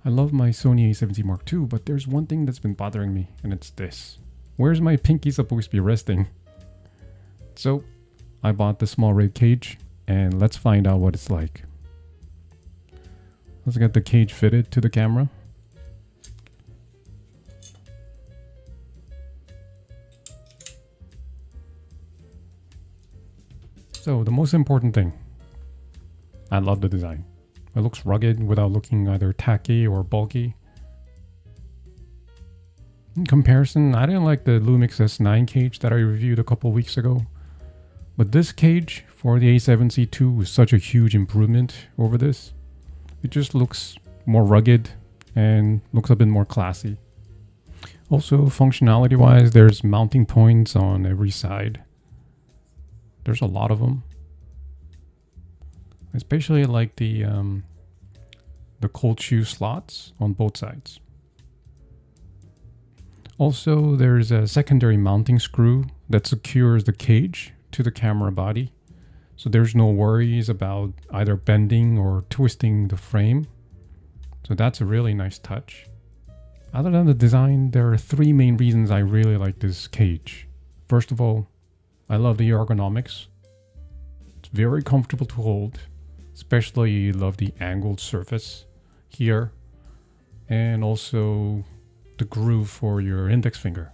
I love my Sony A7C Mark II, but there's one thing that's been bothering me, and it's this. Where's my pinky supposed to be resting? So, I bought the Smallrig cage, and let's find out what it's like. Let's get the cage fitted to the camera. So, the most important thing. I love the design. It looks rugged without looking either tacky or bulky. In comparison, I didn't like the Lumix S9 cage that I reviewed a couple weeks ago. But this cage for the A7C II is such a huge improvement over this. It just looks more rugged and looks a bit more classy. Also, functionality wise, there's mounting points on every side. There's a lot of them. Especially like the cold shoe slots on both sides. Also, there's a secondary mounting screw that secures the cage to the camera body. So there's no worries about either bending or twisting the frame. So that's a really nice touch. Other than the design, there are three main reasons I really like this cage. First of all, I love the ergonomics. It's very comfortable to hold. Especially love the angled surface here, and also the groove for your index finger.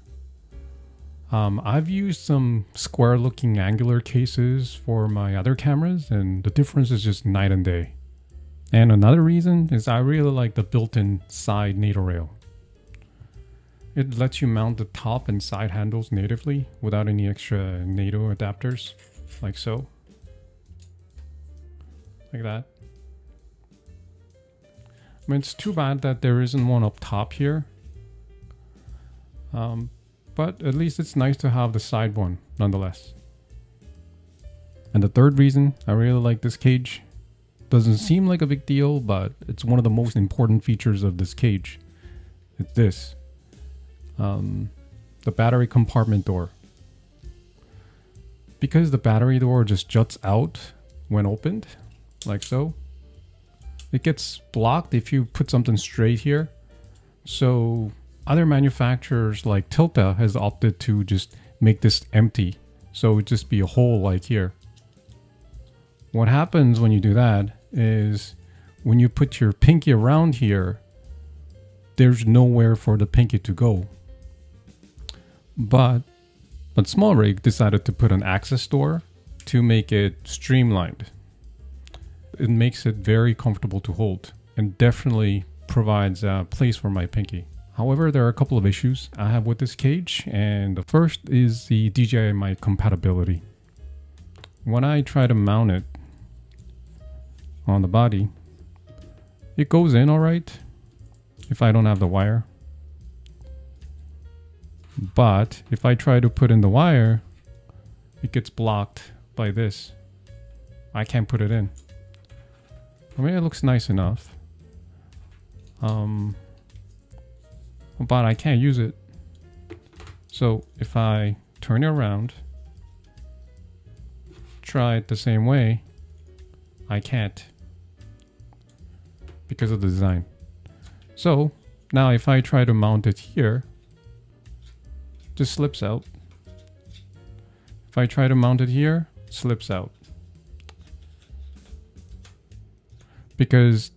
I've used some square looking angular cases for my other cameras, and the difference is just night and day. And another reason is I really like the built-in side NATO rail. It lets you mount the top and side handles natively without any extra NATO adapters, like so. Like that. I mean, it's too bad that there isn't one up top here. But at least it's nice to have the side one, nonetheless. And the third reason I really like this cage, doesn't seem like a big deal, but it's one of the most important features of this cage. It's this. The battery compartment door. Because the battery door just juts out when opened, like so, it gets blocked if you put something straight here. So other manufacturers like Tilta has opted to just make this empty, so it would just be a hole like here. What happens when you do that is when you put your pinky around here, there's nowhere for the pinky to go. But Smallrig decided to put an access door to make it streamlined. It makes it very comfortable to hold and definitely provides a place for my pinky. However, there are a couple of issues I have with this cage, and the first is the DJI Mic compatibility. When I try to mount it on the body, it goes in alright if I don't have the wire. But if I try to put in the wire, it gets blocked by this. I can't put it in. I mean, it looks nice enough. But I can't use it. So if I turn it around, try it the same way, I can't. Because of the design. So now if I try to mount it here, it just slips out. If I try to mount it here, it slips out. Because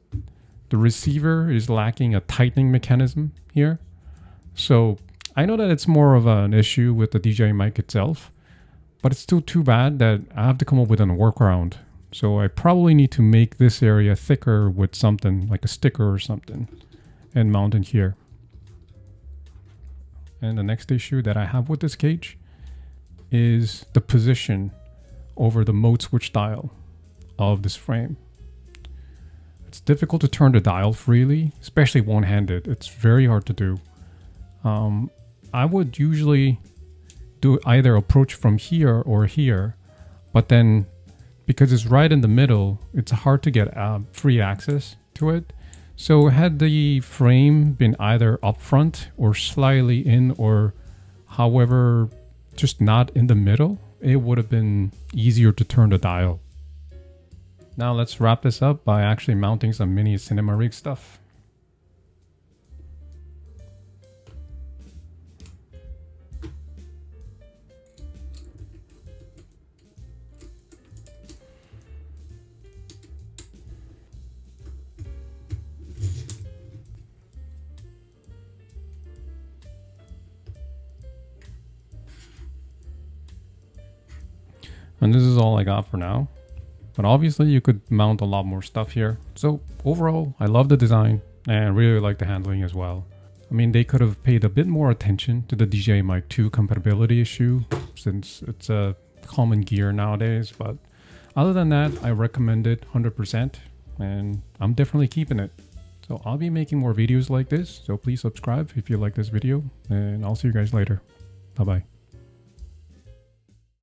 the receiver is lacking a tightening mechanism here. So I know that it's more of an issue with the DJI Mic itself, but it's still too bad that I have to come up with a workaround. So I probably need to make this area thicker with something like a sticker or something and mount it here. And the next issue that I have with this cage is the position over the mode switch dial of this frame. It's difficult to turn the dial freely, especially one-handed. It's very hard to do. I would usually do either approach from here or here, but then because it's right in the middle, it's hard to get free access to it. So had the frame been either up front or slightly in, or however, just not in the middle, it would have been easier to turn the dial. Now let's wrap this up by actually mounting some mini cinema rig stuff. And this is all I got for now. But obviously you could mount a lot more stuff here. So overall, I love the design and really like the handling as well. I mean, they could have paid a bit more attention to the DJI Mic 2 compatibility issue since it's a common gear nowadays. But other than that, I recommend it 100% and I'm definitely keeping it. So I'll be making more videos like this. So please subscribe if you like this video and I'll see you guys later. Bye bye.